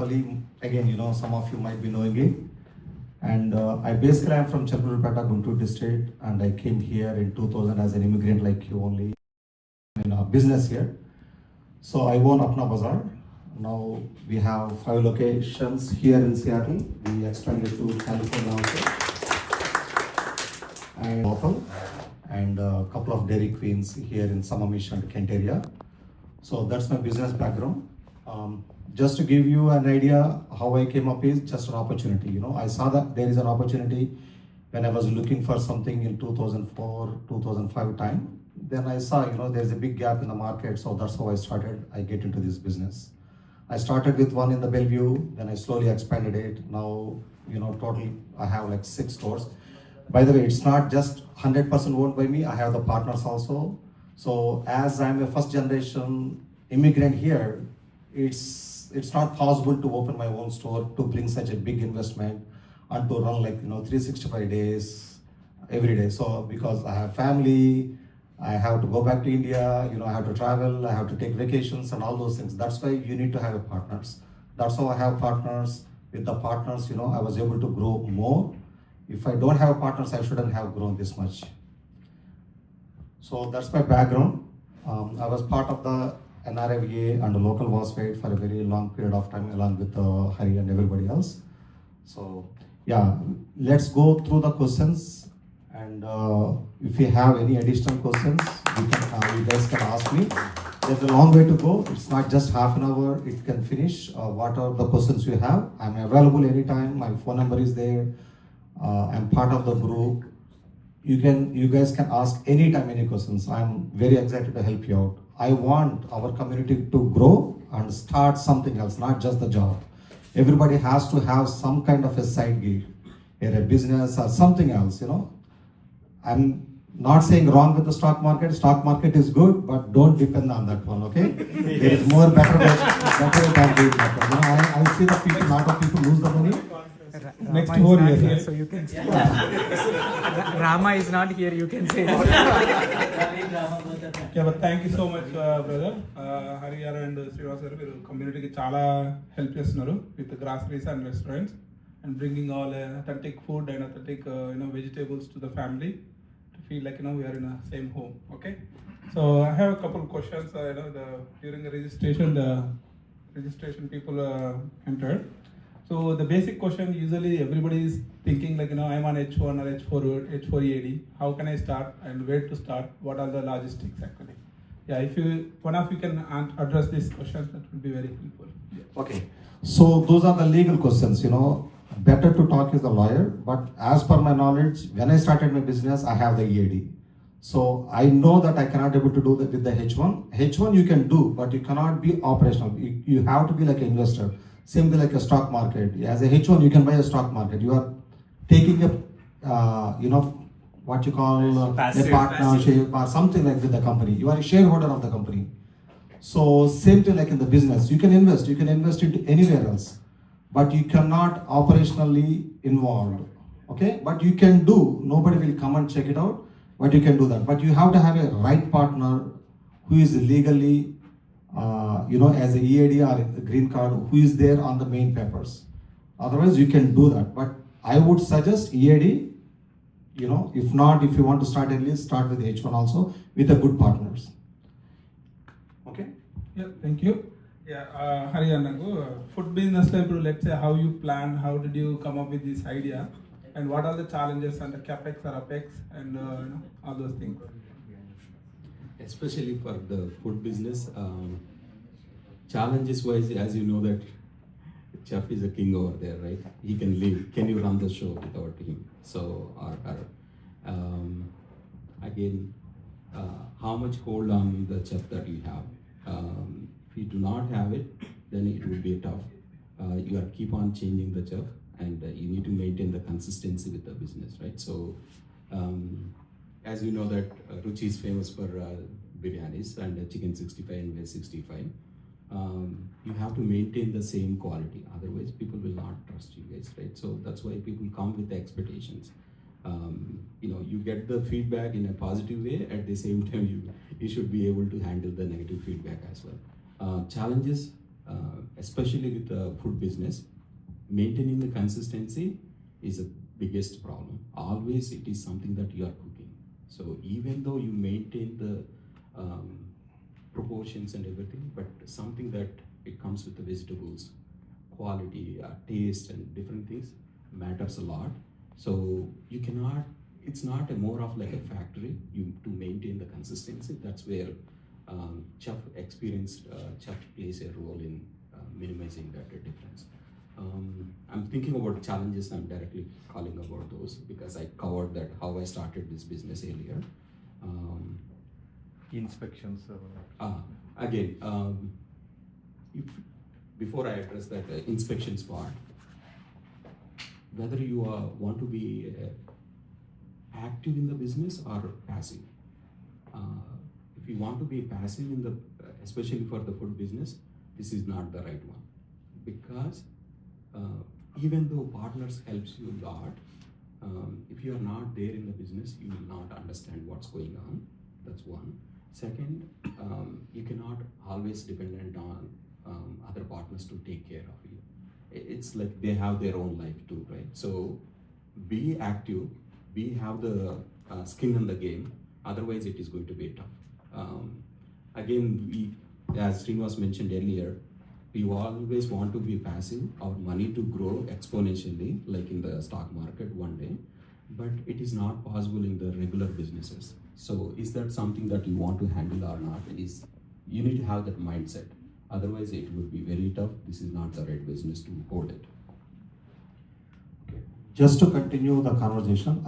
Appali. Again, some of you might be knowing it. And I'm from Chalpurpeta, Guntur district, and I came here in 2000 as an immigrant like you only in a business here. So I own Apna Bazaar. Now we have 5 locations here in Seattle. We expanded to California also. And local, and a couple of Dairy Queens here in Sammamish and Kent area. So that's my business background. Just to give you an idea how I came up is just an opportunity. I saw that there is an opportunity when I was looking for something in 2004, 2005 time. Then I saw, there's a big gap in the market. So that's how I get into this business. I started with one in the Bellevue, then I slowly expanded it. Now, total I have like 6 stores. By the way, it's not just 100% owned by me. I have the partners also. So as I'm a first generation immigrant here, it's not possible to open my own store, to bring such a big investment and to run 365 days every day. So because I have family, I have to go back to India, I have to travel, I have to take vacations and all those things. That's why you need to have partners. That's how I have partners. With the partners, I was able to grow more. If I don't have partners, I shouldn't have grown this much. So that's my background. I was part of the NRFA and the local WASPAID for a very long period of time along with Hari and everybody else. So yeah, let's go through the questions, and if you have any additional questions, you guys can ask me. There's a long way to go. It's not just half an hour, it can finish. What are the questions you have? I'm available anytime. My phone number is there. I'm part of the group. You guys can ask anytime any questions. I'm very excited to help you out. I want our community to grow and start something else, not just the job. Everybody has to have some kind of a side gig, a business or something else, I'm not saying wrong with the stock market. Stock market is good, but don't depend on that one, okay? There is more better way than doing that. I see the people, lot of people lose the money. Next 4 years, here, so you can say. Rama is not here, you can say. Yeah, but thank you so much, brother. Hari garu and Srinivas garu, మీరు community కి చాలా help చేస్తున్నారు with the groceries and restaurants and bringing all authentic food and authentic vegetables to the family to feel like we are in a same home. Okay, so I have a couple of questions. During the registration people entered. So the basic question usually everybody is thinking I'm on H1 or H4 EAD. How can I start and where to start? What are the logistics actually? Yeah, if one of you can address these questions, that would be very helpful. Yeah. Okay, so those are the legal questions. Better to talk is the lawyer, but as per my knowledge, when I started my business, I have the EAD. So I know that I cannot able to do that with the H1. H1 you can do, but you cannot be operational. You have to be like an investor. Same way like a stock market. As a H1, you can buy a stock market. You are taking a, what you call a partnership or something like with the company. You are a shareholder of the company. So same thing like in the business. You can invest into anywhere else, but you cannot operationally involved. Okay, but you can do. Nobody will come and check it out, but you can do that. But you have to have a right partner who is legally as a EAD or a green card, who is there on the main papers. Otherwise, you can do that. But I would suggest EAD, if not, if you want to start early, start with H1 also with a good partners. Okay? Yeah, thank you. Yeah, Hari Annagu, food business, let's say how you plan, how did you come up with this idea, and what are the challenges and the capex or apex and all those things. Especially for the food business, challenges wise, as you know that chef is a king over there, right? He can leave. Can you run the show without him? So, again, how much hold on the chef that you have? If you do not have it, then it will be tough. You are keep on changing the chef, and you need to maintain the consistency with the business, right? So, as you know that Ruchi is famous for biryanis and chicken 65 and veg 65. You have to maintain the same quality, otherwise people will not trust you guys, right? So that's why people come with the expectations. You get the feedback in a positive way, at the same time you should be able to handle the negative feedback as well. Challenges, especially with the food business, maintaining the consistency is the biggest problem. Always it is something that you are cooking. So even though you maintain the proportions and everything, but something that it comes with the vegetables, quality, taste and different things matters a lot. So you cannot, it's not a more of like a factory, you to maintain the consistency. That's where chef experienced chef plays a role in minimizing that difference. I'm thinking about challenges. I'm directly calling about those because I covered that how I started this business earlier. Inspections. Again, if before I address that inspections part, whether you want to be active in the business or passive. If you want to be passive in the, especially for the food business, this is not the right one, because even though partners helps you a lot, if you are not there in the business, you will not understand what's going on. That's one. Second, you cannot always dependent on other partners to take care of you. It's like they have their own life too, right? So be active, have the skin in the game, otherwise it is going to be tough. Again, as Srinivas mentioned earlier, we always want to be passive, our money to grow exponentially, like in the stock market one day, but it is not possible in the regular businesses. So is that something that you want to handle or not? You need to have that mindset. Otherwise, it would be very tough. This is not the right business to hold it. Okay. Just to continue the conversation,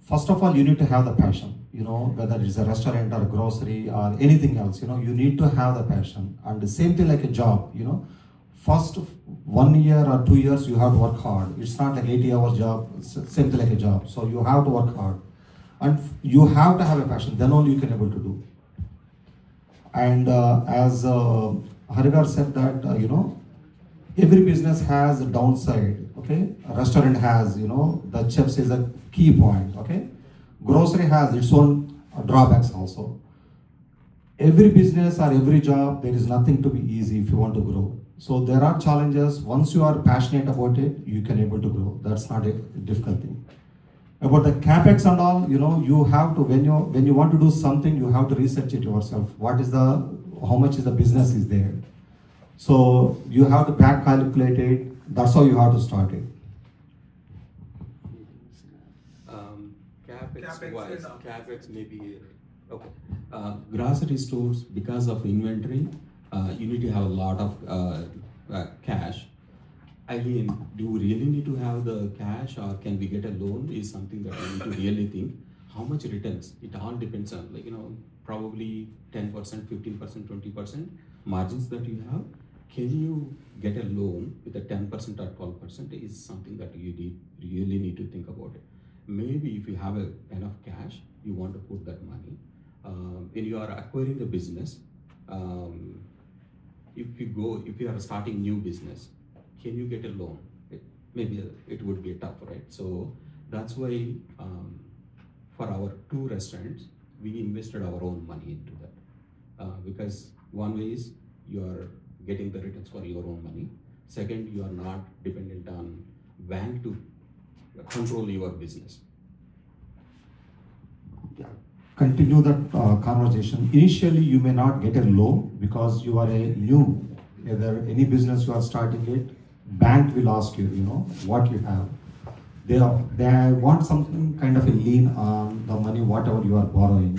first of all, you need to have the passion. Whether it's a restaurant or a grocery or anything else, you need to have the passion. And the same thing like a job, first 1 year or 2 years, you have to work hard. It's not like 80-hour job, same thing like a job. So you have to work hard. And you have to have a passion, then only you can able to do. And as Harigar said that, every business has a downside, okay? A restaurant has, the chips is a key point, okay? Grocery has its own drawbacks also. Every business or every job, there is nothing to be easy if you want to grow. So there are challenges. Once you are passionate about it, you can able to grow. That's not a difficult thing. About the capex and all, you have to, when you want to do something, you have to research it yourself. How much is the business is there? So you have to back calculate it. That's how you have to start it. Capex maybe okay. Grocery stores, because of inventory, you need to have a lot of cash. Again, do we really need to have the cash, or can we get a loan? Is something that we need to really think. How much returns? It all depends on, probably 10%, 15%, 20% margins that you have. Can you get a loan with a 10% or 12% is something that you really need to think about it. Maybe if you have enough cash, you want to put that money. When you are acquiring the business, if you are starting new business, can you get a loan? Maybe it would be tough, right? So that's why for our 2 restaurants, we invested our own money into that. Because one way is you are getting the returns for your own money. Second, you are not dependent on bank to control your business. Yeah. Continue that conversation. Initially, you may not get a loan because you are a new, either any business you are starting it, bank will ask you, what you have. They want something kind of a lien on the money, whatever you are borrowing.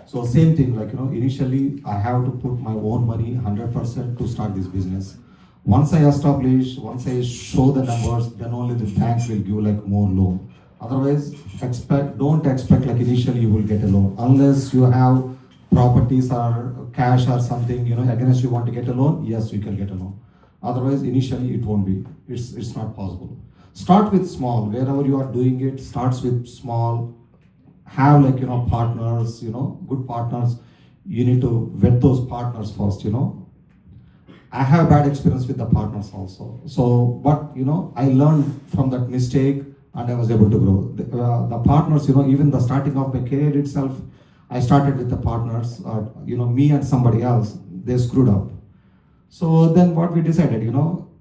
So same thing, initially I have to put my own money 100% to start this business. Once I establish, once I show the numbers, then only the bank will give more loan. Otherwise, don't expect initially you will get a loan. Unless you have properties or cash or something, against you want to get a loan, yes, you can get a loan. Otherwise, initially it won't be. It's not possible. Start with small. Wherever you are doing it, starts with small. Have partners, good partners. You need to vet those partners first, I have bad experience with the partners also. So, but I learned from that mistake and I was able to grow. The partners, even the starting of my career itself, I started with the partners, me and somebody else, they screwed up. So then what we decided,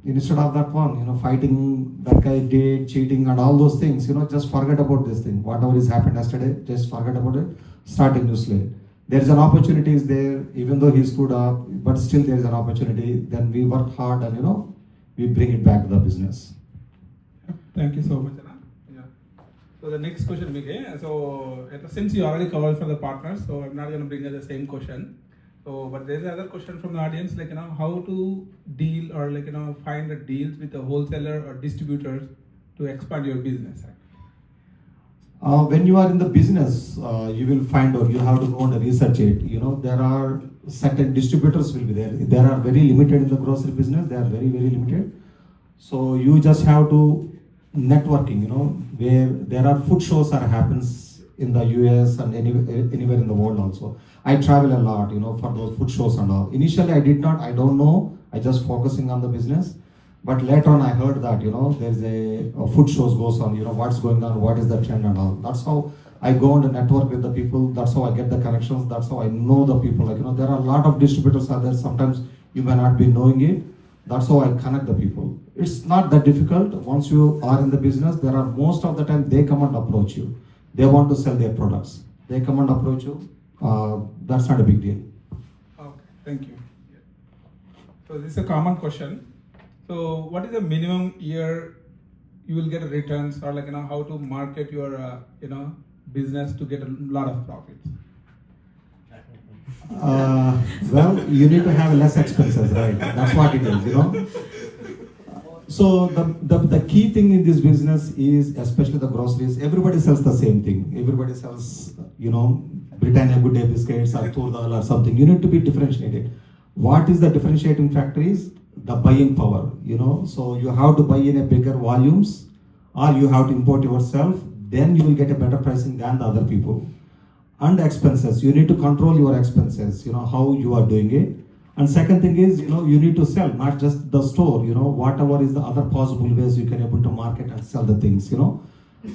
instead of that one, fighting that guy did, cheating and all those things, just forget about this thing. Whatever is happened yesterday, just forget about it. Start a new slate. There is an opportunity is there, even though he screwed up, but still there is an opportunity. Then we work hard and, we bring it back to the business. Thank you so much, Anna. Yeah. So the next question, Mike. So since you already covered for the partners, so I'm not going to bring the same question. So, but there's another question from the audience, like, how to deal or like, find the deals with the wholesaler or distributors to expand your business. When you are in the business, you will find or you have to go and research it. There are certain distributors will be there. They are very limited in the grocery business. They are very, very limited. So you just have to networking, where there are food shows that happens in the US and anywhere in the world also. I travel a lot, for those food shows and all. Initially I don't know, I just focusing on the business. But later on I heard that, there's a food shows goes on, what's going on, what is the trend and all. That's how I go on to network with the people. That's how I get the connections. That's how I know the people. Like, there are a lot of distributors out there. Sometimes you may not be knowing it. That's how I connect the people. It's not that difficult. Once you are in the business, there are most of the time they come and approach you. They want to sell their products. They come and approach you. That's not a big deal. Okay, thank you. So this is a common question. So what is the minimum year you will get returns, or like, how to market your business to get a lot of profits? Well, you need to have less expenses, right? That's what it is, So the key thing in this business is, especially the groceries, everybody sells the same thing. Everybody sells, Britannia Good Day biscuits or Turdal or something. You need to be differentiated. What is the differentiating factor is the buying power, So you have to buy in a bigger volumes, or you have to import yourself. Then you will get a better pricing than the other people. And expenses, you need to control your expenses, how you are doing it. And second thing is, you need to sell, not just the store, whatever is the other possible ways you can able to market and sell the things,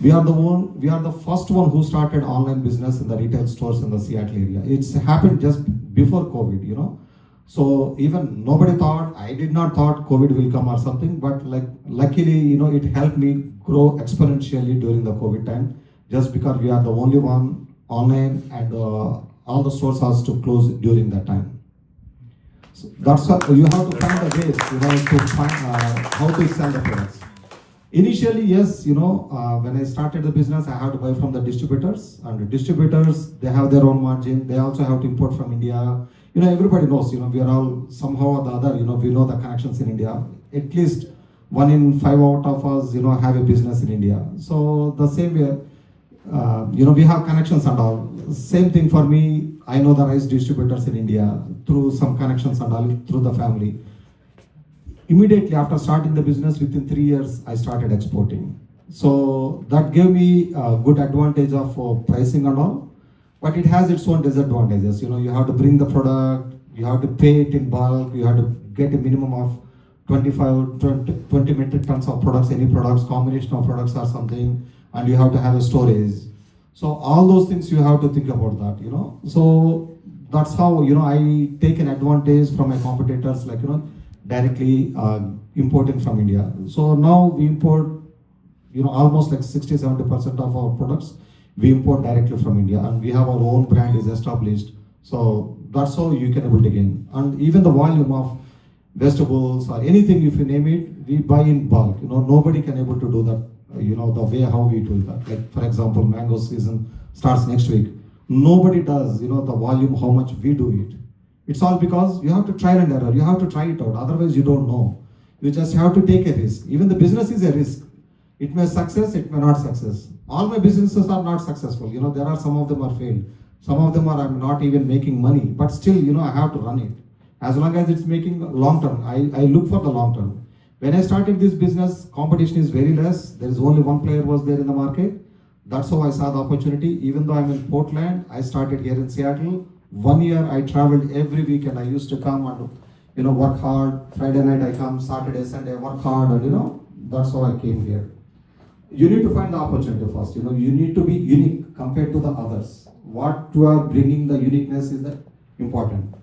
We are the first one who started online business in the retail stores in the Seattle area. It's happened just before COVID, So even nobody thought, I did not thought COVID will come or something, but luckily, it helped me grow exponentially during the COVID time, just because we are the only one online and all the stores has to close during that time. So that's what you have to find the ways, to find how to sell the products. Initially, yes, when I started the business, I had to buy from the distributors, and the distributors, they have their own margin. They also have to import from India. Everybody knows, we are all somehow or the other, we know the connections in India. At least 1 in 5 out of us, have a business in India. So the same way, we have connections and all. Same thing for me. I know the rice distributors in India through some connections and all, through the family. Immediately after starting the business, within 3 years, I started exporting. So that gave me a good advantage of pricing and all. But it has its own disadvantages. You have to bring the product, you have to pay it in bulk, you have to get a minimum of 20 metric tons of products, any products, combination of products or something, and you have to have a storage. So all those things you have to think about that, So that's how, I take an advantage from my competitors, directly importing from India. So now we import, almost 60-70% of our products we import directly from India, and we have our own brand is established. So that's how you can able to gain. And even the volume of vegetables or anything, if you name it, we buy in bulk. Nobody can able to do that, the way how we do that. Like, for example, mango season starts next week. Nobody does, the volume, how much we do it. It's all because you have to try and error. You have to try it out. Otherwise, you don't know. You just have to take a risk. Even the business is a risk. It may success, it may not success. All my businesses are not successful. There are some of them are failed. Some of them are I'm not even making money. But still, I have to run it. As long as it's making long term, I look for the long term. When I started this business, competition is very less. There is only one player was there in the market. That's how I saw the opportunity. Even though I'm in Portland, I started here in Seattle. 1 year I traveled every weekend. I used to come and work hard. Friday night I come, Saturday, Sunday work hard, and that's how I came here. You need to find the opportunity first. You need to be unique compared to the others. What you are bringing, the uniqueness is the important.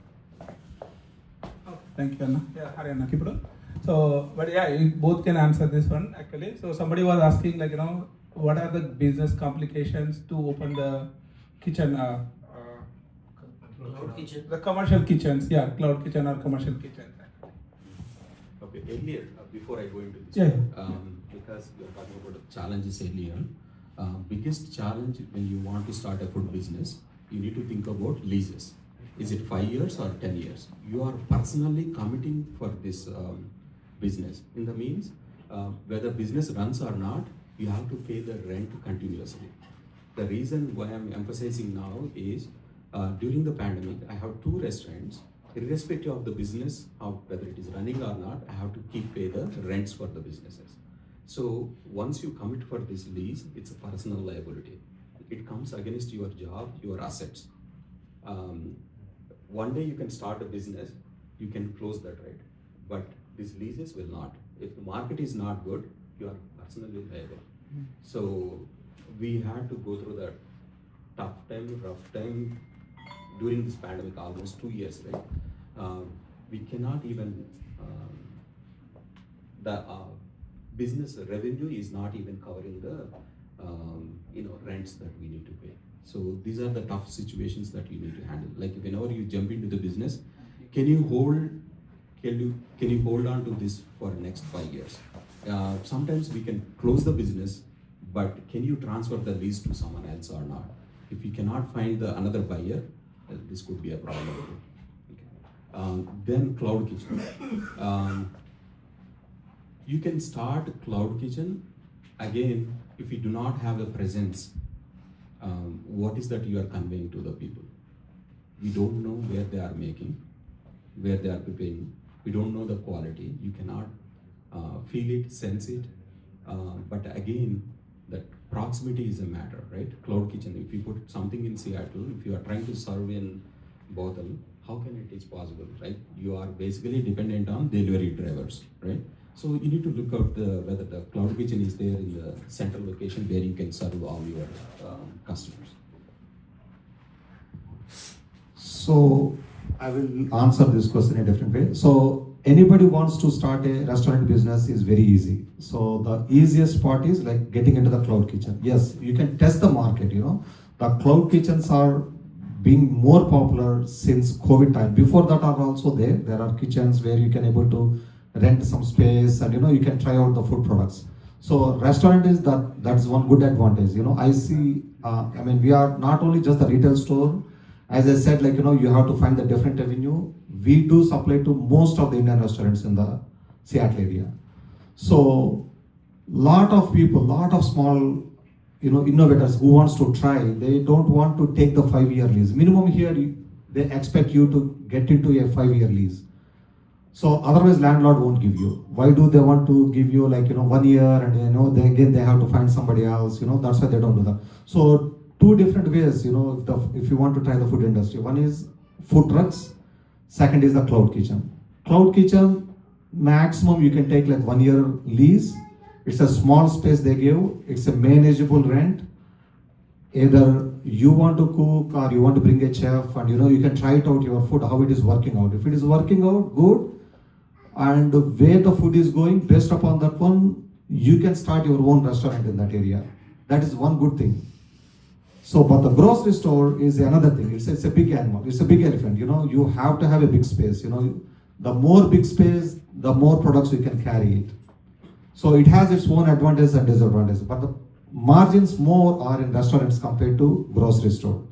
Thank you, Anna. Yeah, Hari Anna, keep it on. So, but yeah, you both can answer this one actually. So somebody was asking like, you know, what are the business complications to open the kitchen, Cloud kitchen. the commercial kitchens, yeah, cloud kitchen or commercial kitchens. Okay, earlier, before I go into this, Yeah. because we are talking about the challenges earlier, biggest challenge when you want to start a food business, you need to think about leases. Is it 5 years or 10 years? You are personally committing for this business. In the means, whether business runs or not, you have to pay the rent continuously. The reason why I'm emphasizing now is during the pandemic, I have 2 restaurants. Irrespective of the business, whether it is running or not, I have to pay the rents for the businesses. So once you commit for this lease, it's a personal liability. It comes against your job, your assets. One day you can start a business, you can close that, right? But these leases will not. If the market is not good, you are personally liable. So we had to go through that tough time, rough time during this pandemic, almost 2 years, right? We cannot even, the business revenue is not even covering the, rents that we need to pay. So these are the tough situations that you need to handle. Like whenever you jump into the business, can you hold on to this for the next 5 years? Sometimes we can close the business, but can you transfer the lease to someone else or not? If you cannot find another buyer, this could be a problem. Okay. Then cloud kitchen. You can start cloud kitchen again if you do not have a presence. What is that you are conveying to the people? We don't know where they are making, where they are preparing. We don't know the quality. You cannot feel it, sense it. But again, that proximity is a matter, right? Cloud kitchen, if you put something in Seattle, if you are trying to serve in Bothell, how can it is possible, right? You are basically dependent on delivery drivers, right? So you need to look out whether the cloud kitchen is there in the central location where you can serve all your customers. So I will answer this question in a different way. So anybody wants to start a restaurant business is very easy. So the easiest part is like getting into the cloud kitchen. Yes, you can test the market, The cloud kitchens are being more popular since COVID time. Before that are also there. There are kitchens where you can able to rent some space and you can try out the food products. So restaurant is that's one good advantage. I see, we are not only just the retail store. As I said, you have to find the different avenue. We do supply to most of the Indian restaurants in the Seattle area. So, lot of people, lot of small, innovators who wants to try, they don't want to take the 5-year lease. Minimum here, they expect you to get into a 5-year lease. So otherwise landlord won't give you. Why do they want to give you 1 year and they have to find somebody else, that's why they don't do that. So 2 different ways, if you want to try the food industry. One is food trucks, second is the cloud kitchen. Cloud kitchen, maximum you can take 1 year lease. It's a small space they give, it's a manageable rent. Either you want to cook or you want to bring a chef and you can try it out your food, how it is working out. If it is working out, good. And where the food is going, based upon that one, you can start your own restaurant in that area. That is one good thing. So, but the grocery store is another thing. It's a big animal. It's a big elephant. You have to have a big space. The more big space, the more products you can carry it. So it has its own advantages and disadvantages. But the margins more are in restaurants compared to grocery store.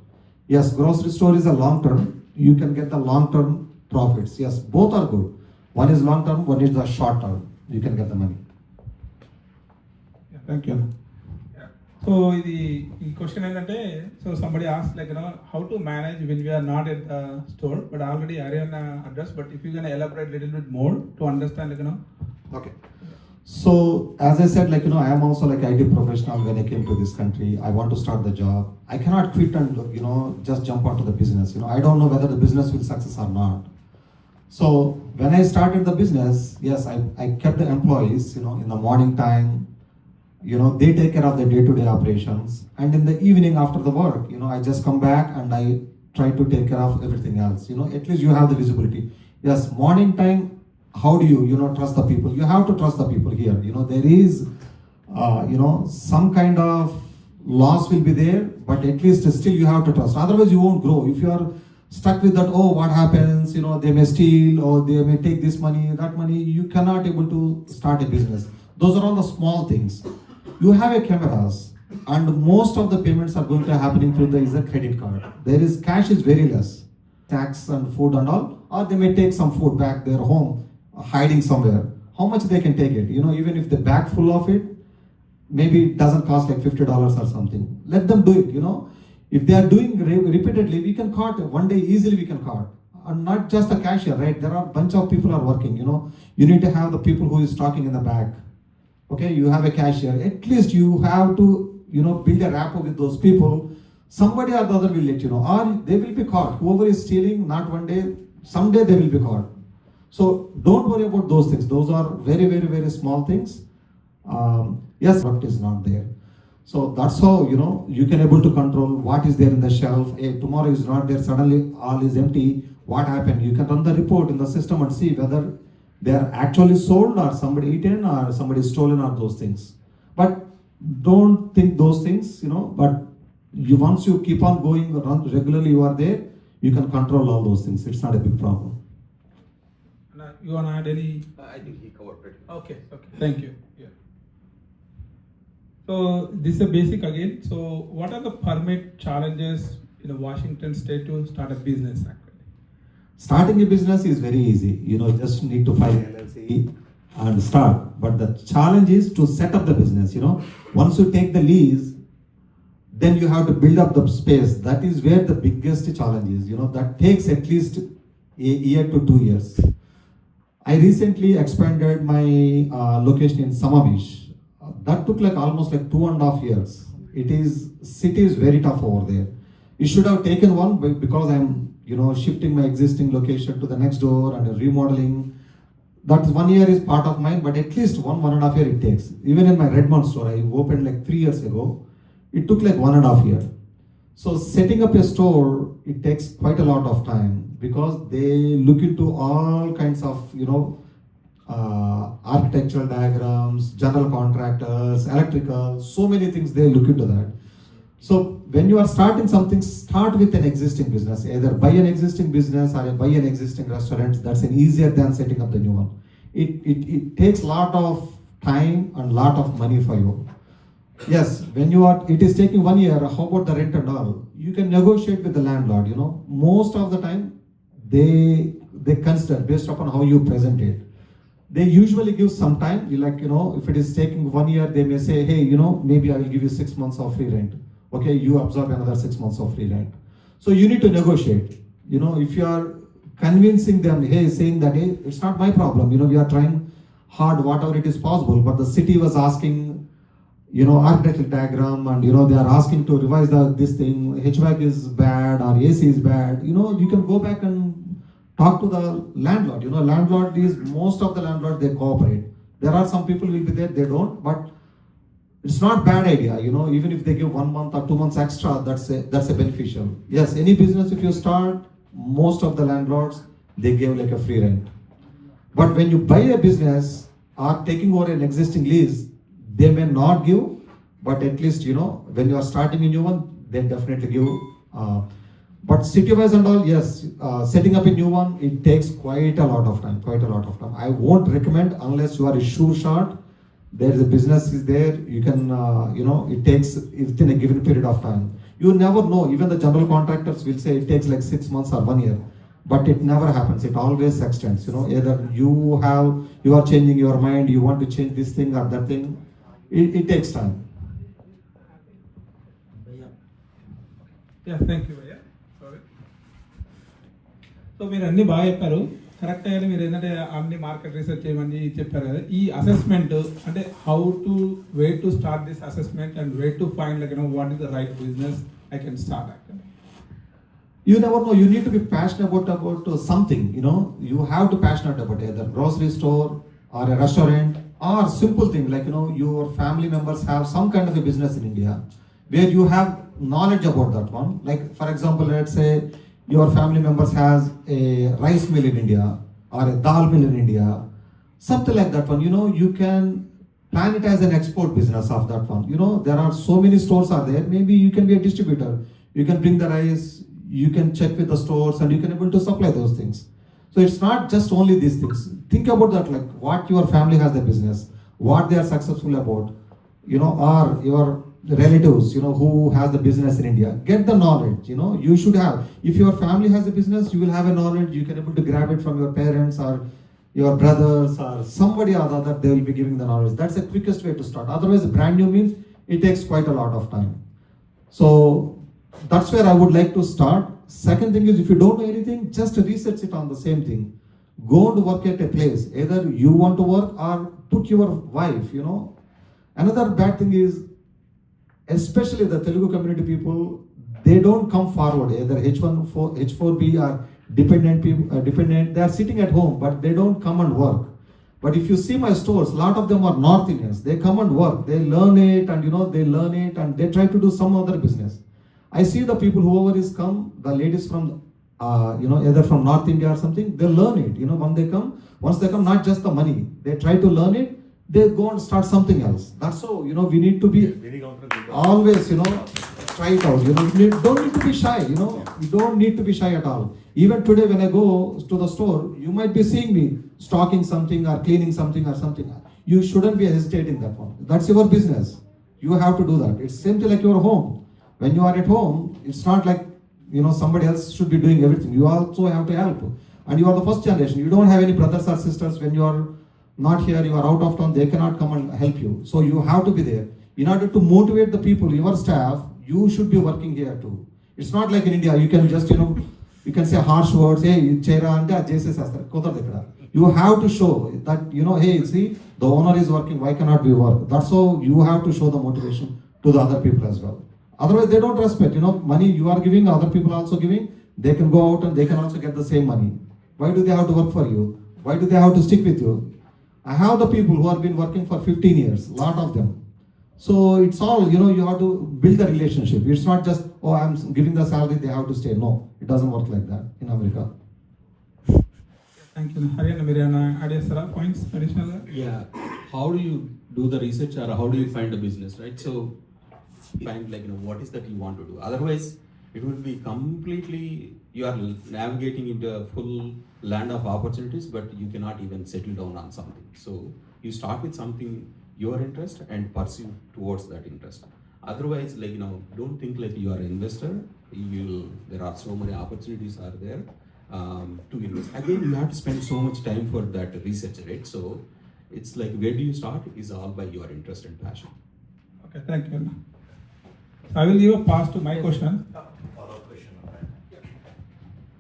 Yes, grocery store is a long term. You can get the long term profits. Yes, both are good. One is long term, one is the short term. You can get the money. Yeah, thank you. So the question is that so somebody asked how to manage when we are not at the store, but already Ariana addressed. But if you can elaborate a little bit more to understand, Okay. So as I said, I am also IT professional. When I came to this country, I want to start the job. I cannot quit and just jump onto the business. I don't know whether the business will success or not. So when I started the business, yes, I kept the employees. In the morning time, they take care of the day-to-day operations, and in the evening after the work, I just come back and I try to take care of everything else. At least you have the visibility. Yes, morning time, how do you trust the people? You have to trust the people here. There is, some kind of loss will be there, but at least still you have to trust. Otherwise, you won't grow. If you are stuck with that, oh, what happens? They may steal or they may take this money, that money. You cannot able to start a business. Those are all the small things. You have a cameras, and most of the payments are going to happening through the credit card. There is cash is very less, tax and food and all, or they may take some food back their home, hiding somewhere. How much they can take it? Even if the bag full of it, maybe it doesn't cost like $50 or something. Let them do it. If they are doing repeatedly, we can caught one day easily. We can caught, and not just a cashier, right? There are a bunch of people are working. You need to have the people who is talking in the back. Okay, you have a cashier. At least you have to build a rapport with those people. Somebody or the other will let you know, or they will be caught. Whoever is stealing, not one day, someday they will be caught. So don't worry about those things. Those are very, very, very small things. Yes, what is not there. So that's how you can able to control what is there in the shelf. Hey, tomorrow is not there, suddenly all is empty. What happened? You can run the report in the system and see whether they are actually sold or somebody eaten or somebody stolen or those things. But don't think those things, but once you keep on going, run regularly, you are there, you can control all those things. It's not a big problem. You want to add any? I think he covered pretty much. Okay. Thank you. Yeah. So this is a basic again. So what are the permit challenges in Washington state to start a business actually? Starting a business is very easy. Just need to file LLC and start. But the challenge is to set up the business. Once you take the lease, then you have to build up the space. That is where the biggest challenge is. That takes at least a year to 2 years. I recently expanded my location in Samamish. That took almost 2.5 years. City is very tough over there. You should have taken one, but because I'm shifting my existing location to the next door and remodeling. That 1 year is part of mine, but at least 1.5 year it takes. Even in my Redmond store, I opened 3 years ago. It took 1.5 year. So setting up a store, it takes quite a lot of time because they look into all kinds of architectural diagrams, general contractors, electrical, so many things they look into that. So when you are starting something, start with an existing business. Either buy an existing business or buy an existing restaurant. That's easier than setting up the new one. It takes a lot of time and lot of money for you. Yes, it is taking 1 year. How about the rent and all? You can negotiate with the landlord. Most of the time they consider based upon how you present it. They usually give some time. If it is taking 1 year, they may say, hey, maybe I will give you 6 months of free rent. Okay, you absorb another 6 months of free rent. So you need to negotiate. If you are convincing them, saying that, hey, it's not my problem. We are trying hard, whatever it is possible. But the city was asking, architectural diagram, and they are asking to revise this thing. HVAC is bad or AC is bad. You can go back and talk to the landlord. Most of the landlords, they cooperate. There are some people will be there, they don't, but it's not bad idea. Even if they give 1 month or 2 months extra, that's a beneficial. Yes, any business if you start, most of the landlords, they give a free rent. But when you buy a business or taking over an existing lease, they may not give, but at least, when you are starting a new one, they definitely give. But city-wise and all, yes, setting up a new one, it takes quite a lot of time. I won't recommend unless you are a sure shot. There is a business is there, you can, it takes within a given period of time. You never know, even the general contractors will say it takes 6 months or 1 year. But it never happens, it always extends. Either you are changing your mind, you want to change this thing or that thing. It takes time. Yeah, thank you. Sorry. So మీరు అన్ని బాగా చెప్పారు. Correct గా మీరు ఏంటంటే అన్ని market research చేయమని చెప్పారు కదా. ఈ అసెస్మెంట్ అంటే how to way to start this assessment and way to find what is the right business I can start actually. You never know. You need to be passionate about something. You have to passionate about either grocery store or a restaurant or simple thing your family members have some kind of a business in India where you have knowledge about that one. For example, let's say your family members has a rice mill in India. or a dal mill in India, something like that one. You can plan it as an export business of that one. There are so many stores are there. Maybe you can be a distributor. You can bring the rice. You can check with the stores, and you can able to supply those things. So it's not just only these things. Think about that, like what your family has the business, what they are successful about, or your relatives, who has the business in India. Get the knowledge, you should have. If your family has a business, you will have a knowledge. You can able to grab it from your parents or your brothers or somebody other that they will be giving the knowledge. That's the quickest way to start. Otherwise, brand new means it takes quite a lot of time. So that's where I would like to start. Second thing is, if you don't know anything, just research it on the same thing. Go and work at a place. Either you want to work or put your wife, Another bad thing is, especially the Telugu community people, they don't come forward. Either H4B or dependent people, they are sitting at home, but they don't come and work. But if you see my stores, a lot of them are North Indians. They come and work. They learn it, and they learn it, and they try to do some other business. I see the people, whoever is come, the ladies from, either from North India or something, they learn it. Once they come, not just the money, they try to learn it, they go and start something else. That's so, we need to be always, try it out. You don't need to be shy, you don't need to be shy at all. Even today when I go to the store, you might be seeing me stocking something or cleaning something or something. You shouldn't be hesitating that one. That's your business. You have to do that. It's same thing like your home. When you are at home, it's not like, somebody else should be doing everything. You also have to help. And you are the first generation. You don't have any brothers or sisters. When you are not here, you are out of town, they cannot come and help you. So you have to be there. In order to motivate the people, your staff, you should be working here too. It's not like in India, you can just, you can say harsh words, hey, chera ante jese. You have to show that, hey, see, the owner is working, why cannot we work? That's how you have to show the motivation to the other people as well. Otherwise, they don't respect, money you are giving, other people are also giving, they can go out and they can also get the same money. Why do they have to work for you? Why do they have to stick with you? I have the people who have been working for 15 years, a lot of them. So it's all, you have to build a relationship. It's not just, oh, I'm giving the salary, they have to stay. No, it doesn't work like that in America. Thank you. Haryana, Mirana, add points additional? Yeah. How do you do the research, or how do you find a business, right? So find what is that you want to do. Otherwise, it will be completely, you are navigating into a full land of opportunities, but you cannot even settle down on something. So you start with something your interest and pursue towards that interest. Otherwise, don't think like you are an investor. There are so many opportunities are there to invest. Again, you have to spend so much time for that research, right? So it's like, where do you start is all by your interest and passion. Okay, thank you. I will give a pass to my question. Follow-up question on that.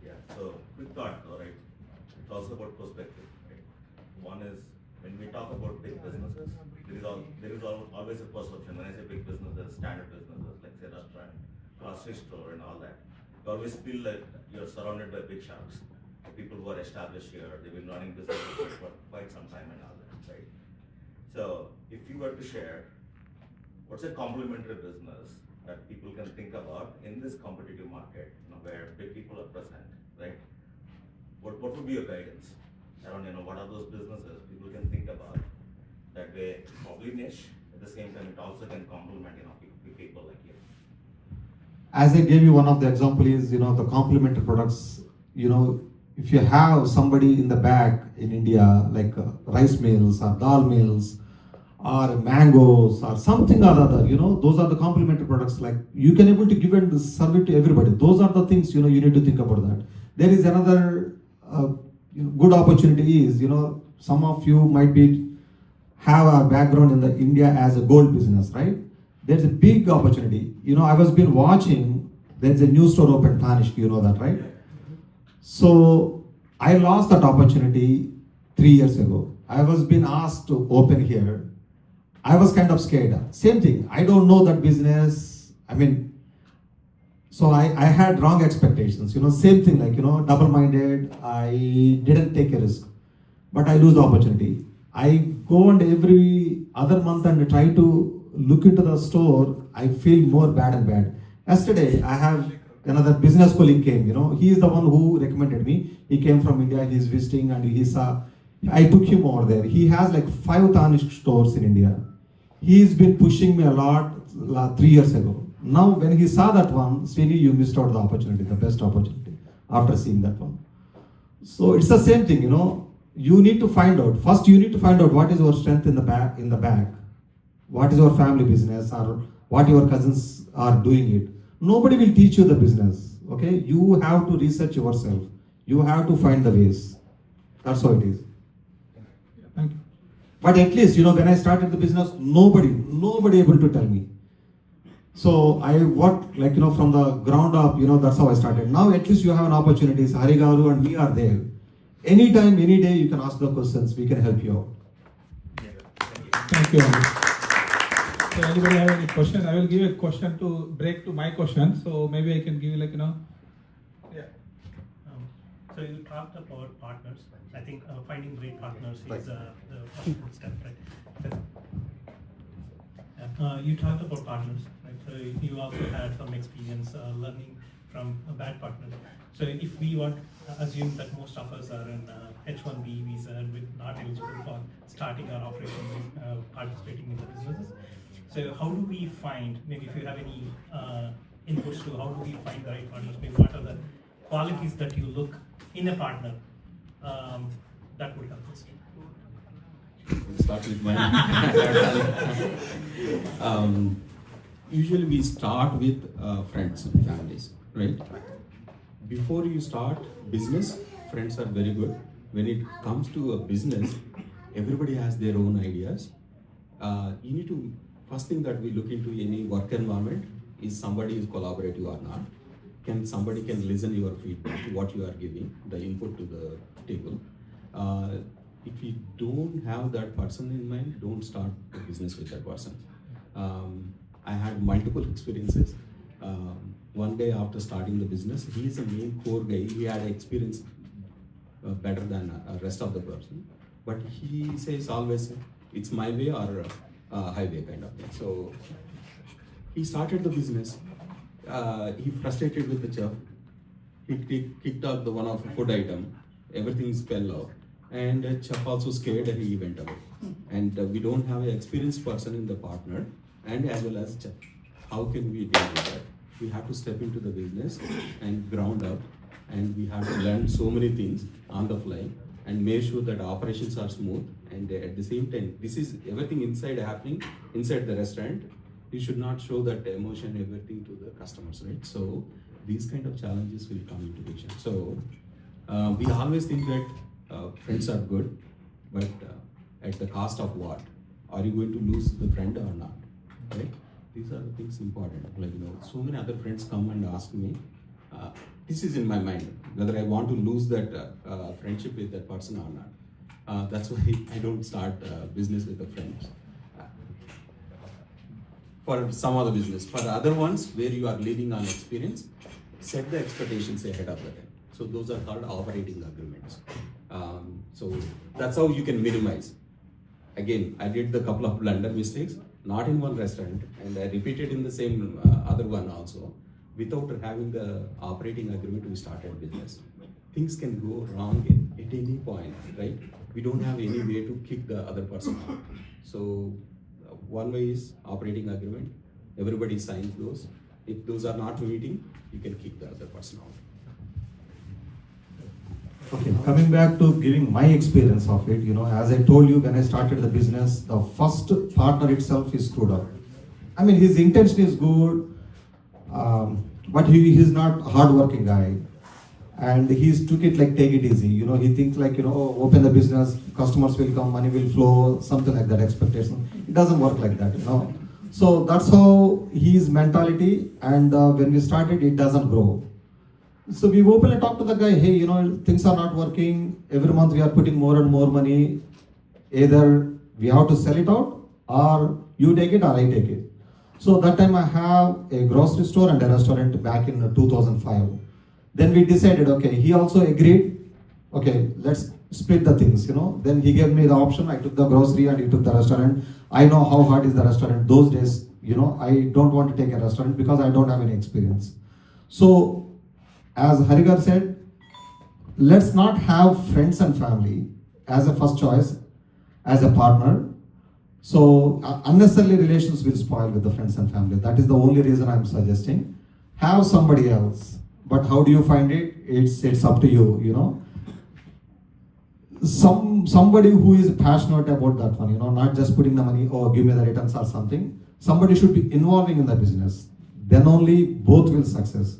Yeah, so quick thought, all right. It's also about perspective, right? One is, when we talk about big businesses, there is always a perception. When I say big businesses, standard businesses, like say restaurant, grocery store and all that, you always feel like you're surrounded by big sharks. People who are established here, they've been running businesses for quite some time and all that, right? So if you were to share, what's a complementary business that people can think about in this competitive market, where big people are present, right? What would be your guidance around, what are those businesses people can think about that way, probably niche, at the same time it also can complement, people like you. As I gave you one of the example is, the complementary products, if you have somebody in the back in India, like rice mills or dal mills, or mangoes or something or other, those are the complementary products. Like you can able to give and serve it to everybody. Those are the things, you need to think about that. There is another good opportunity is, some of you might have a background in the India as a gold business, right? There's a big opportunity. I was been watching, there's a new store open, Tanishq, you know that, right? So I lost that opportunity 3 years ago. I was been asked to open here. I was kind of scared. Same thing. I don't know that business. So I had wrong expectations. Same thing, like, double-minded. I didn't take a risk, but I lose the opportunity. I go and every other month and try to look into the store. I feel more bad and bad. Yesterday, I have another business colleague came, he is the one who recommended me. He came from India, he's visiting, and he saw, I took him over there. He has like 5 Tanishq stores in India. He's been pushing me a lot 3 years ago. Now when he saw that one, Srini, you missed out the opportunity, the best opportunity, after seeing that one. So it's the same thing, you need to find out, first you need to find out what is your strength in the back, what is your family business, or what your cousins are doing it. Nobody will teach you the business, okay? You have to research yourself. You have to find the ways. That's how it is. Thank you. But at least, when I started the business, nobody able to tell me. So I worked from the ground up, that's how I started. Now at least you have an opportunity, Harigaru and we are there. Anytime, any day you can ask the questions, we can help you out. Thank you. So anybody have any questions? I will give a question to break to my question. So maybe I can give you yeah. So you talked about partners. I think finding great partners is the first step, right? You talked about partners, right? So you also had some experience learning from a bad partner. So if we want assume that most of us are in H1B visa and we're not eligible for starting our operation, participating in the businesses. So how do we find, maybe if you have any inputs to how do we find the right partners? Maybe what are the qualities that you look in a partner that would help us? Start with mine. Usually we start with friends and families, right? Before you start business, friends are very good. When it comes to a business, everybody has their own ideas. You need to, first thing that we look into any work environment is somebody is collaborative or not. Somebody can listen your feedback to what you are giving, the input to the table. If you don't have that person in mind, don't start a business with that person. I had multiple experiences. One guy after starting the business, he is a main core guy. He had experience better than the rest of the person. But he says always, it's my way or highway kind of thing. So he started the business. He frustrated with the chef. He kicked out the one of the food item. Everything fell out. And chef also scared and he went away. And we don't have an experienced person in the partner and as well as chef. How can we deal with that? We have to step into the business and ground up, and we have to learn so many things on the fly and make sure that operations are smooth. And at the same time, this is everything inside happening inside the restaurant. You should not show that emotion, everything to the customers, right? So these kind of challenges will come into picture. So we always think that friends are good, but at the cost of what? Are you going to lose the friend or not, right? These are the things important. So many other friends come and ask me, this is in my mind, whether I want to lose that friendship with that person or not. That's why I don't start business with the friends. For some other business. For the other ones, where you are leading on experience, set the expectations ahead of the time. So those are called operating agreements. So that's how you can minimize. Again, I did the couple of blunder mistakes, not in one restaurant, and I repeated in the same other one also. Without having the operating agreement, we started business. Things can go wrong at any point, right? We don't have any way to kick the other person out. So one way is operating agreement. Everybody signs those. If those are not meeting, you can kick the other person out. Okay, coming back to giving my experience of it, as I told you when I started the business, the first partner itself is screwed up. I mean, his intention is good, but he's not a hard-working guy. And he's took it like take it easy. He thinks like, open the business, customers will come, money will flow, something like that expectation. It doesn't work like that, So that's how his mentality, and when we started, it doesn't grow. So we openly talked to the guy, hey, things are not working. Every month we are putting more and more money. Either we have to sell it out, or you take it, or I take it. So that time I have a grocery store and a restaurant back in 2005. Then we decided, okay, he also agreed, okay, let's split the things, Then he gave me the option. I took the grocery and he took the restaurant. I know how hard is the restaurant. Those days, I don't want to take a restaurant because I don't have any experience. So, as Harigar said, let's not have friends and family as a first choice, as a partner. So unnecessarily relations will spoil with the friends and family. That is the only reason I'm suggesting. Have somebody else. But how do you find it? It's up to you, you know. Somebody who is passionate about that one, you know, not just putting the money or give me the returns or something. Somebody should be involving in the business. Then only both will success.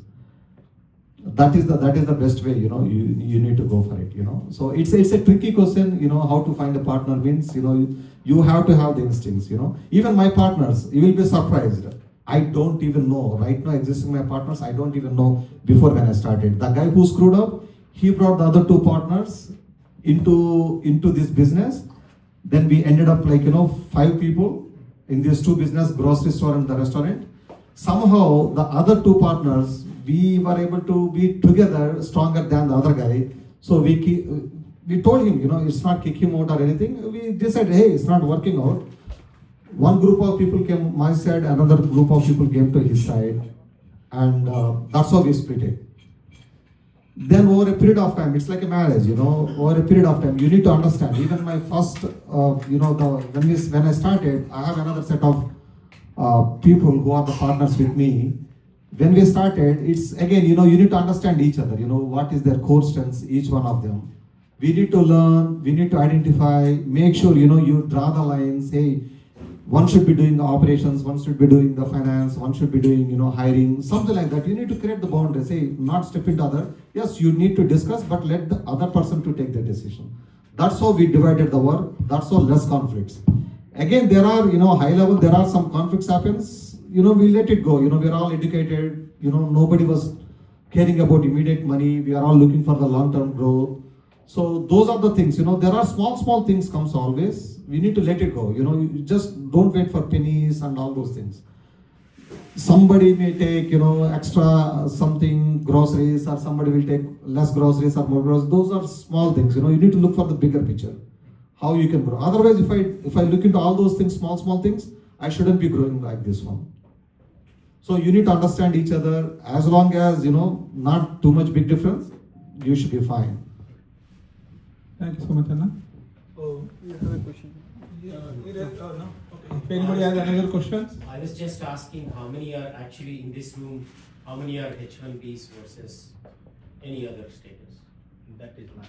That is the best way, you know. You need to go for it, you know. So it's a tricky question, you know. How to find a partner means, you know, you have to have the instincts, you know. Even my partners, you will be surprised. I don't even know right now existing my partners. I don't even know before when I started. The guy who screwed up, he brought the other two partners into this business. Then we ended up like, you know, 5 people in these 2 business, grocery store and the restaurant. Somehow the other 2 partners, we were able to be together stronger than the other guy. So we told him, you know, it's not kick him out or anything. We decided, hey, it's not working out. One group of people came my side, another group of people came to his side, and that's how we split it. Then over a period of time, it's like a marriage, you know, over a period of time, you need to understand. Even my first, you know, when I started, I have another set of people who are the partners with me. When we started, it's again, you know, you need to understand each other, you know, what is their core strengths, each one of them. We need to learn, we need to identify, make sure, you know, you draw the lines, hey, one should be doing the operations, one should be doing the finance, one should be doing, you know, hiring, something like that. You need to create the boundaries, hey, not step into other. Yes, you need to discuss, but let the other person to take the decision. That's how we divided the work, that's how less conflicts. Again, there are, you know, high level, there are some conflicts happens, you know, we let it go. You know, we're all educated, you know, nobody was caring about immediate money. We are all looking for the long-term growth. So those are the things, you know, there are small things comes always. We need to let it go. You know, you just don't wait for pennies and all those things. Somebody may take, you know, extra something, groceries, or somebody will take less groceries or more groceries. Those are small things, you know, you need to look for the bigger picture. How you can grow. Otherwise, if I look into all those things, small things, I shouldn't be growing like this one. So you need to understand each other. As long as, you know, not too much big difference, you should be fine. Thank you so much, Anna. Oh, you have a question? Yeah, no. Okay. If anybody has any other questions? I was just asking how many are actually in this room, how many are H1Bs versus any other status? That is not.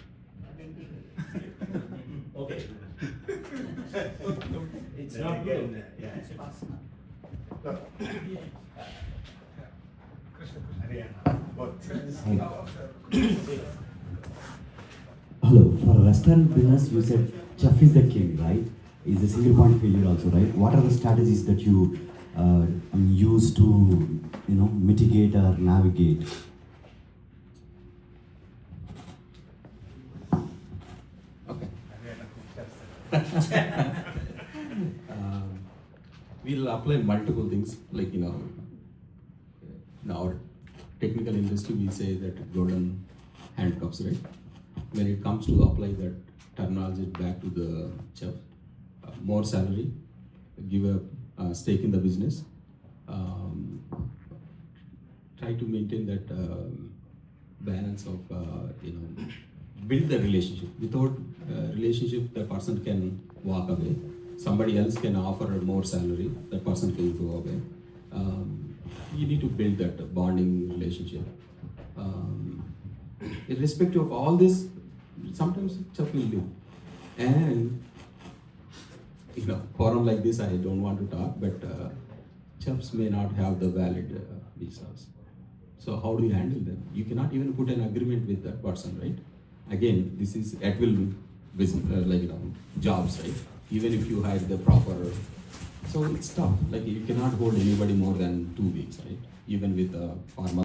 Okay. It's not good. Yeah, it's possible. Hello, for restaurant business, you said chef is the king, right? Is a single point failure also, right? What are the strategies that you use to, you know, mitigate or navigate? We'll apply multiple things, like, you know, in our technical industry, we say that golden handcuffs, right? When it comes to apply that terminology back to the chef, more salary, give a stake in the business, try to maintain that balance of, you know, build the relationship. Without relationship, the person can walk away. Somebody else can offer more salary, that person can go away. You need to build that bonding relationship. Irrespective of all this, sometimes chef will do. And, you know, forum like this, I don't want to talk, but chefs may not have the valid visas. So how do you handle them? You cannot even put an agreement with that person, right? Again, this is at will business, like, you know, jobs, right? Even if you hire the proper, so it's tough. Like, you cannot hold anybody more than 2 weeks, right? Even with a formal.